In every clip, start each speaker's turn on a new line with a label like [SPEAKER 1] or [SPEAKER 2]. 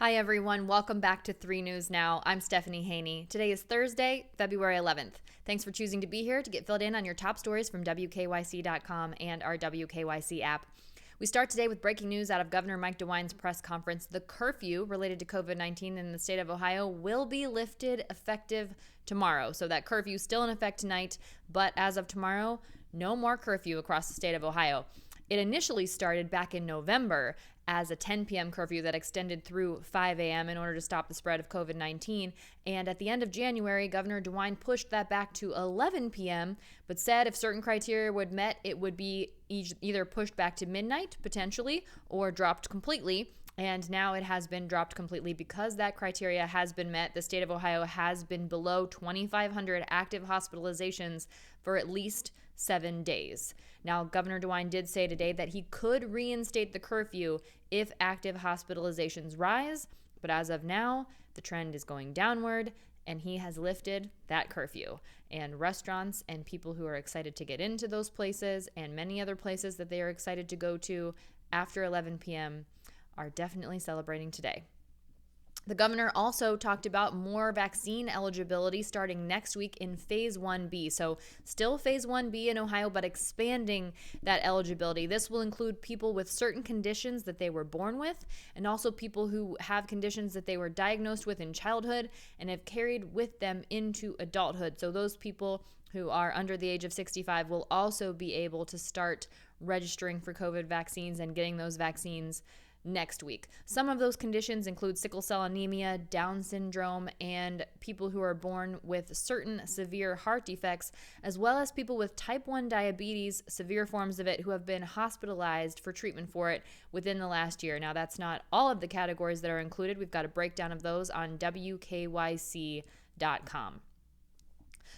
[SPEAKER 1] Hi, everyone. Welcome back to 3 News Now. I'm Stephanie Haney. Today is Thursday, February 11th. Thanks for choosing to be here to get filled in on your top stories from WKYC.com and our WKYC app. We start today with breaking news out of Governor Mike DeWine's press conference. The curfew related to COVID-19 in the state of Ohio will be lifted effective tomorrow. So that curfew is still in effect tonight, but as of tomorrow, no more curfew across the state of Ohio. It initially started back in November as a 10 p.m. curfew that extended through 5 a.m. in order to stop the spread of COVID-19. And at the end of January, Governor DeWine pushed that back to 11 p.m., but said if certain criteria were met, it would be either pushed back to midnight, potentially, or dropped completely. And now it has been dropped completely because that criteria has been met. The state of Ohio has been below 2,500 active hospitalizations for at least 7 days. Now, Governor DeWine did say today that he could reinstate the curfew if active hospitalizations rise, but as of now, the trend is going downward, and he has lifted that curfew. And restaurants and people who are excited to get into those places and many other places that they are excited to go to after 11 p.m. are definitely celebrating today. The governor also talked about more vaccine eligibility starting next week in Phase 1B. So still Phase 1B in Ohio, but expanding that eligibility. This will include people with certain conditions that they were born with, and also people who have conditions that they were diagnosed with in childhood and have carried with them into adulthood. So those people who are under the age of 65 will also be able to start registering for COVID vaccines and getting those vaccines next week. Some of those conditions include sickle cell anemia, Down syndrome, and people who are born with certain severe heart defects, as well as people with type 1 diabetes, severe forms of it, who have been hospitalized for treatment for it within the last year. Now, that's not all of the categories that are included. We've got a breakdown of those on WKYC.com.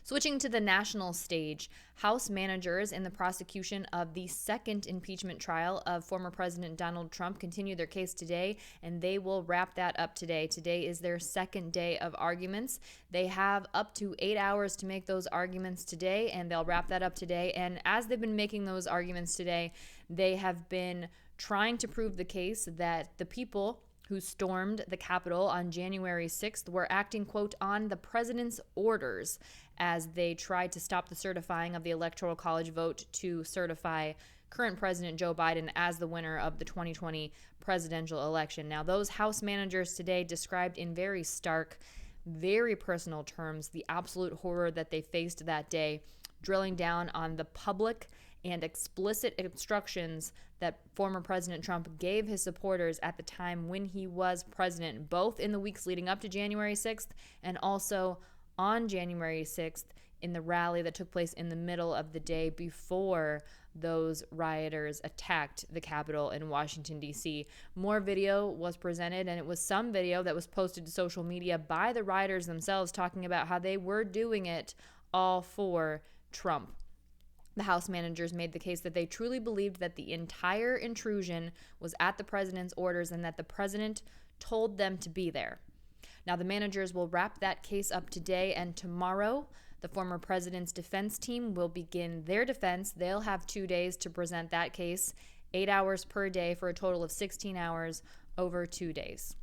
[SPEAKER 1] Switching to the national stage, House managers in the prosecution of the second impeachment trial of former President Donald Trump continue their case today, and they will wrap that up today. Today is their second day of arguments. They have up to 8 hours to make those arguments today, and they'll wrap that up today. And as they've been making those arguments today, they have been trying to prove the case that the people who stormed the Capitol on January 6th were acting, quote, on the president's orders as they tried to stop the certifying of the Electoral College vote to certify current President Joe Biden as the winner of the 2020 presidential election. Now, those House managers today described in very stark, very personal terms the absolute horror that they faced that day, drilling down on the public and explicit instructions that former President Trump gave his supporters at the time when he was president, both in the weeks leading up to January 6th and also on January 6th in the rally that took place in the middle of the day before those rioters attacked the Capitol in Washington, D.C. More video was presented, and it was some video that was posted to social media by the rioters themselves talking about how they were doing it all for Trump. The House managers made the case that they truly believed that the entire intrusion was at the president's orders and that the president told them to be there. Now, the managers will wrap that case up today, and tomorrow, the former president's defense team will begin their defense. They'll have 2 days to present that case, 8 hours per day for a total of 16 hours over 2 days.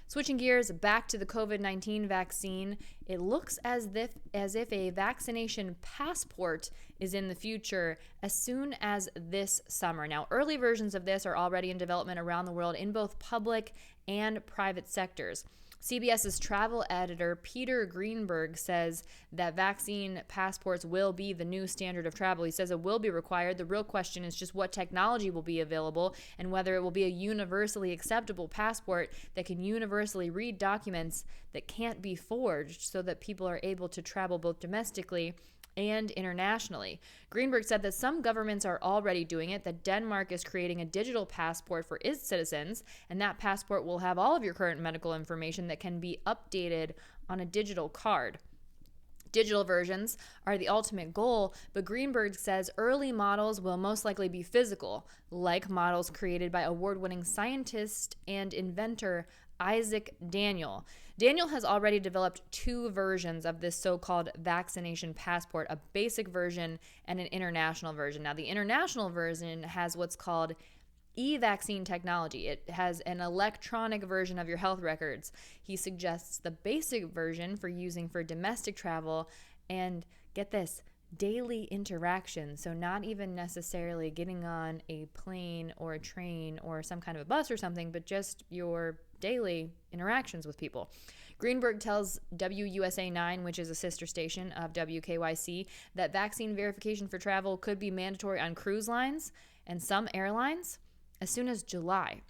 [SPEAKER 1] Switching gears back to the COVID-19 vaccine, it looks as if a vaccination passport is in the future as soon as this summer. Now, early versions of this are already in development around the world in both public and private sectors. CBS's travel editor Peter Greenberg says that vaccine passports will be the new standard of travel. He says it will be required. The real question is just what technology will be available and whether it will be a universally acceptable passport that can universally read documents that can't be forged so that people are able to travel both domestically and internationally. Greenberg said that some governments are already doing it, that Denmark is creating a digital passport for its citizens, and that passport will have all of your current medical information that can be updated on a digital card. Digital versions are the ultimate goal, but Greenberg says early models will most likely be physical, like models created by award-winning scientist and inventor Isaac Daniel. Daniel has already developed 2 versions of this so-called vaccination passport, a basic version and an international version. Now, the international version has what's called e-vaccine technology. It has an electronic version of your health records. He suggests the basic version for using for domestic travel and, get this, daily interaction. So not even necessarily getting on a plane or a train or some kind of a bus or something, but just your daily interactions with people. Greenberg tells WUSA 9, which is a sister station of WKYC, that vaccine verification for travel could be mandatory on cruise lines and some airlines as soon as July.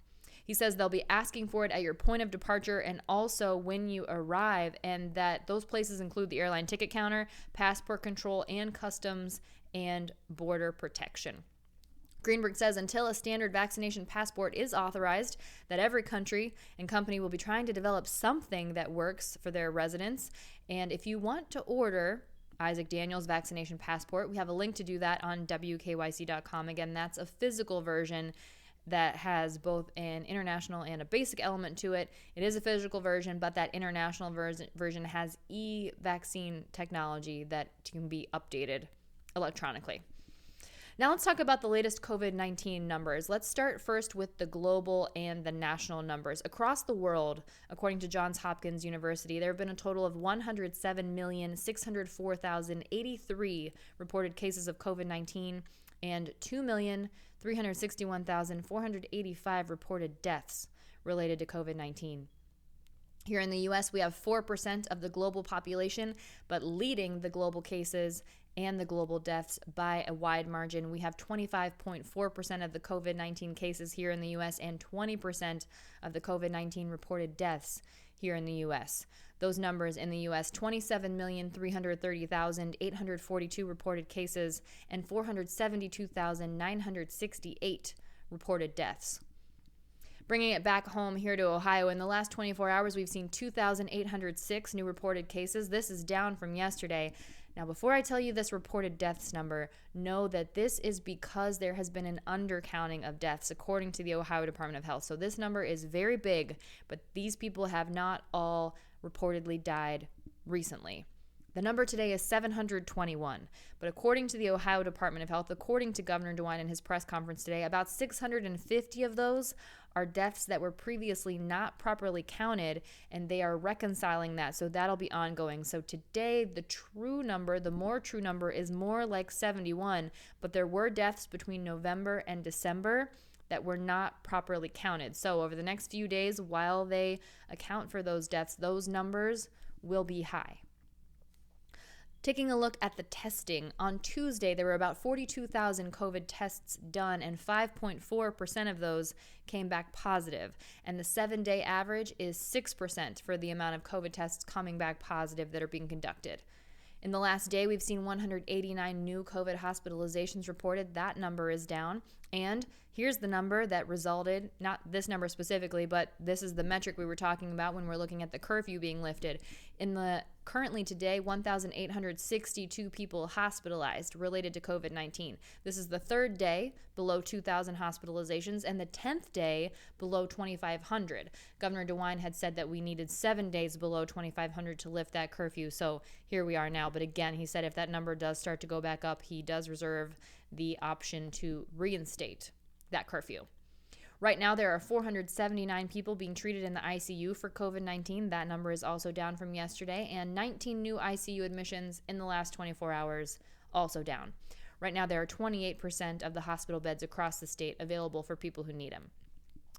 [SPEAKER 1] He says they'll be asking for it at your point of departure and also when you arrive, and that those places include the airline ticket counter, passport control, and customs and border protection. Greenberg says until a standard vaccination passport is authorized, that every country and company will be trying to develop something that works for their residents. And if you want to order Isaac Daniels' vaccination passport, we have a link to do that on WKYC.com. Again, that's a physical version that has both an international and a basic element to it. It is a physical version, but that international version has e-vaccine technology that can be updated electronically. Now let's talk about the latest COVID-19 numbers. Let's start first with the global and the national numbers. Across the world, according to Johns Hopkins University, there have been a total of 107,604,083 reported cases of COVID-19 and 2,361,485 reported deaths related to COVID-19. Here in the U.S., we have 4% of the global population, but leading the global cases and the global deaths by a wide margin. We have 25.4% of the COVID-19 cases here in the U.S. and 20% of the COVID-19 reported deaths here in the U.S. Those numbers in the U.S., 27,330,842 reported cases and 472,968 reported deaths. Bringing it back home here to Ohio, in the last 24 hours, we've seen 2,806 new reported cases. This is down from yesterday. Now, before I tell you this reported deaths number, know that this is because there has been an undercounting of deaths, according to the Ohio Department of Health. So this number is very big, but these people have not all reportedly died recently. The number today is 721, but according to the Ohio Department of Health, according to Governor DeWine in his press conference today, about 650 of those are deaths that were previously not properly counted, and they are reconciling that, so that'll be ongoing. So today, the true number, the more true number, is more like 71, but there were deaths between November and December that were not properly counted. So over the next few days, while they account for those deaths, those numbers will be high. Taking a look at the testing, on Tuesday there were about 42,000 COVID tests done, and 5.4% of those came back positive. And the 7-day average is 6% for the amount of COVID tests coming back positive that are being conducted. In the last day, we've seen 189 new COVID hospitalizations reported. That number is down. And here's the number that resulted, not this number specifically, but this is the metric we were talking about when we're looking at the curfew being lifted. Currently today, 1,862 people hospitalized related to COVID-19. This is the third day below 2,000 hospitalizations and the 10th day below 2,500. Governor DeWine had said that we needed 7 days below 2,500 to lift that curfew, so here we are now. But again, he said if that number does start to go back up, he does reserve the option to reinstate that curfew. Right now, there are 479 people being treated in the ICU for COVID-19. That number is also down from yesterday, and 19 new ICU admissions in the last 24 hours, also down. Right now, there are 28% of the hospital beds across the state available for people who need them.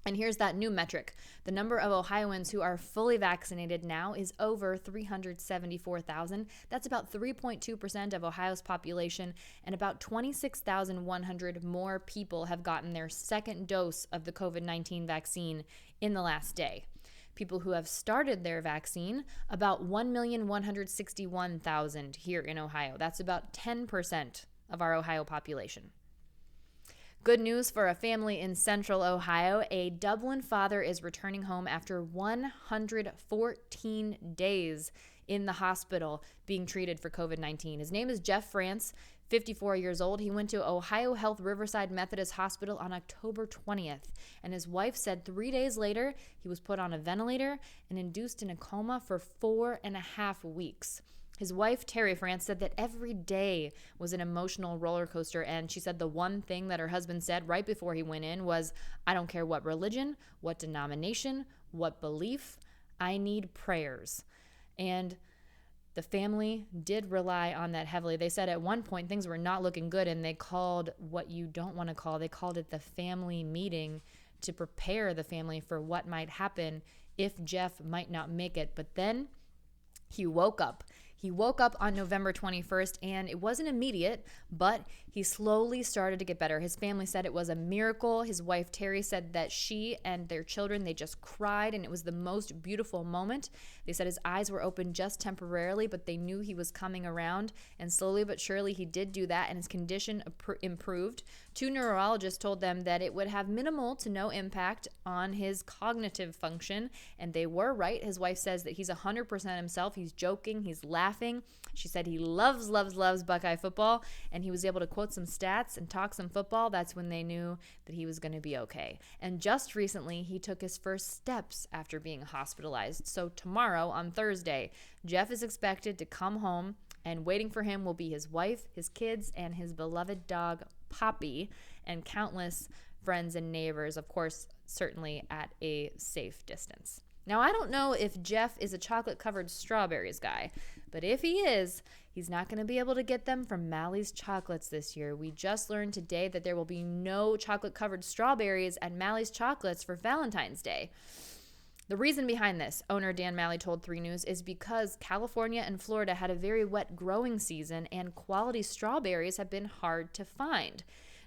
[SPEAKER 1] And here's that new metric. The number of Ohioans who are fully vaccinated now is over 374,000. That's about 3.2% of Ohio's population, and about 26,100 more people have gotten their second dose of the COVID-19 vaccine in the last day. People who have started their vaccine, about 1,161,000 here in Ohio. That's about 10% of our Ohio population. Good news for a family in central Ohio. A Dublin father is returning home after 114 days in the hospital being treated for COVID-19. His name is Jeff France, 54 years old. He went to Ohio Health Riverside Methodist Hospital on October 20th, and his wife said 3 days later he was put on a ventilator and induced in a coma for 4.5 weeks. His wife, Terry France, said that every day was an emotional roller coaster. And she said the one thing that her husband said right before he went in was, I don't care what religion, what denomination, what belief, I need prayers. And the family did rely on that heavily. They said at one point things were not looking good, and they called what you don't want to call, they called it the family meeting to prepare the family for what might happen if Jeff might not make it. But then he woke up. He woke up on November 21st, and it wasn't immediate, but he slowly started to get better. His family said it was a miracle. His wife, Terry, said that she and their children, they just cried, and it was the most beautiful moment. They said his eyes were open just temporarily, but they knew he was coming around, and slowly but surely he did do that, and his condition improved. 2 neurologists told them that it would have minimal to no impact on his cognitive function, and they were right. His wife says that he's 100% himself. He's joking. He's laughing. She said he loves Buckeye football, and he was able to quote some stats and talk some football. That's when they knew that he was going to be okay. And just recently, he took his first steps after being hospitalized. So tomorrow, on Thursday, Jeff is expected to come home, and waiting for him will be his wife, his kids, and his beloved dog, Poppy, and countless friends and neighbors, of course, certainly at a safe distance. Now, I don't know if Jeff is a chocolate-covered strawberries guy, but if he is, he's not going to be able to get them from Malley's Chocolates this year. We just learned today that there will be no chocolate-covered strawberries at Malley's Chocolates for Valentine's Day. The reason behind this, owner Dan Malley told 3 News, is because California and Florida had a very wet growing season, and quality strawberries have been hard to find.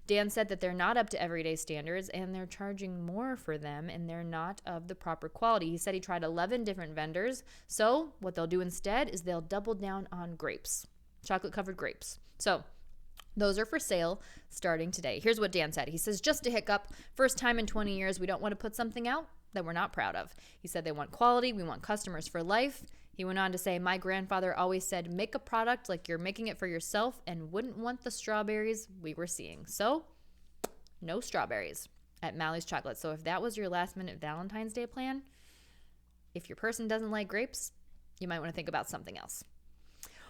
[SPEAKER 1] Dan said that they're not up to everyday standards, and they're charging more for them, and they're not of the proper quality. He said he tried 11 different vendors, so what they'll do instead is they'll double down on grapes, chocolate-covered grapes. So those are for sale starting today. Here's what Dan said. He says, just a hiccup, first time in 20 years, we don't want to put something out that we're not proud of. He said they want quality, we want customers for life. He went on to say, my grandfather always said, make a product like you're making it for yourself, and wouldn't want the strawberries we were seeing. So, no strawberries at Malley's Chocolate. So if that was your last minute Valentine's Day plan, if your person doesn't like grapes, you might want to think about something else.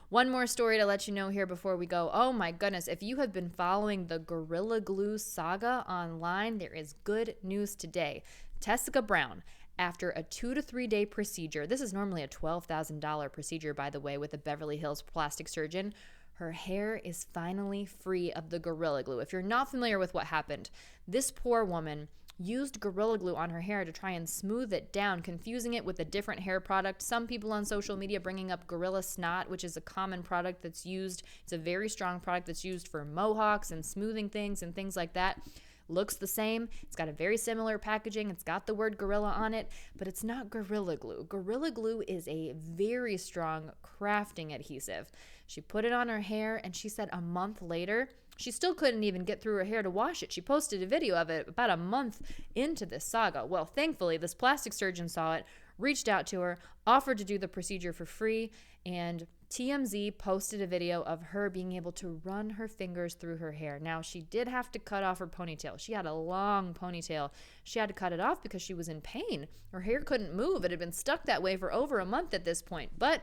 [SPEAKER 1] One more story to let you know here before we go. Oh my goodness, if you have been following the Gorilla Glue saga online, there is good news today. Tessica Brown, after a 2 to 3 day procedure, this is normally a $12,000 procedure, by the way, with a Beverly Hills plastic surgeon, her hair is finally free of the Gorilla Glue. If you're not familiar with what happened, this poor woman used Gorilla Glue on her hair to try and smooth it down, confusing it with a different hair product. Some people on social media bringing up Gorilla Snot, which is a common product that's used. It's a very strong product that's used for mohawks and smoothing things and things like that. Looks the same. It's got a very similar packaging. It's got the word Gorilla on it, but it's not Gorilla Glue. Gorilla Glue is a very strong crafting adhesive. She put it on her hair, and she said a month later, she still couldn't even get through her hair to wash it. She posted a video of it about a month into this saga. Well, thankfully, this plastic surgeon saw it, reached out to her, offered to do the procedure for free, and TMZ posted a video of her being able to run her fingers through her hair. Now, she did have to cut off her ponytail. She had a long ponytail. She had to cut it off because she was in pain. Her hair couldn't move. It had been stuck that way for over a month at this point. But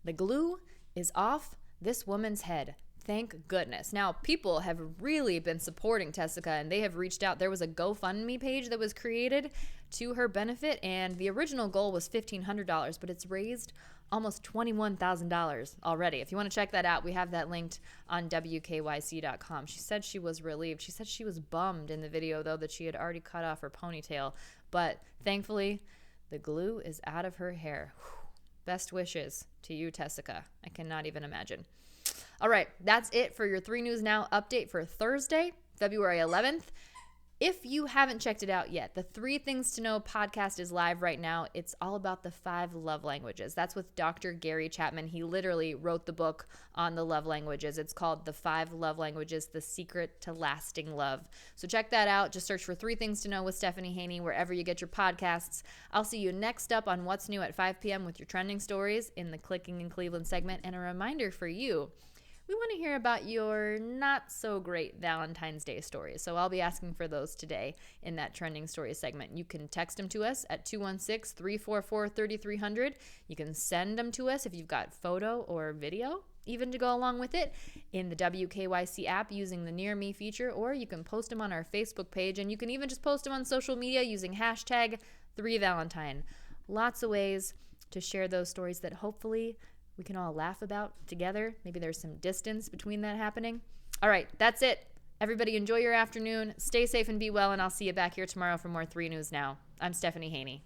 [SPEAKER 1] the glue is off this woman's head. Thank goodness. Now, people have really been supporting Tessica, and they have reached out. There was a GoFundMe page that was created to her benefit, and the original goal was $1,500, but it's raised almost $21,000 already. If you want to check that out, we have that linked on WKYC.com. She said she was relieved. She said she was bummed in the video, though, that she had already cut off her ponytail. But thankfully, the glue is out of her hair. Whew. Best wishes to you, Tessica. I cannot even imagine. All right, that's it for your 3 News Now update for Thursday, February 11th. If you haven't checked it out yet, the 3 Things to Know podcast is live right now. It's all about the 5 love languages. That's with Dr. Gary Chapman. He literally wrote the book on the love languages. It's called The 5 Love Languages, The Secret to Lasting Love. So check that out. Just search for 3 Things to Know with Stephanie Haney wherever you get your podcasts. I'll see you next up on What's New at 5 p.m. with your trending stories in the Clicking in Cleveland segment. And a reminder for you, we want to hear about your not so great Valentine's Day stories. So I'll be asking for those today in that trending stories segment. You can text them to us at 216-344-3300. You can send them to us if you've got photo or video, even to go along with it, in the WKYC app using the Near Me feature, or you can post them on our Facebook page, and you can even just post them on social media using hashtag 3Valentine. Lots of ways to share those stories that hopefully we can all laugh about together. Maybe there's some distance between that happening. All right, that's it. Everybody enjoy your afternoon. Stay safe and be well, and I'll see you back here tomorrow for more 3 News Now. I'm Stephanie Haney.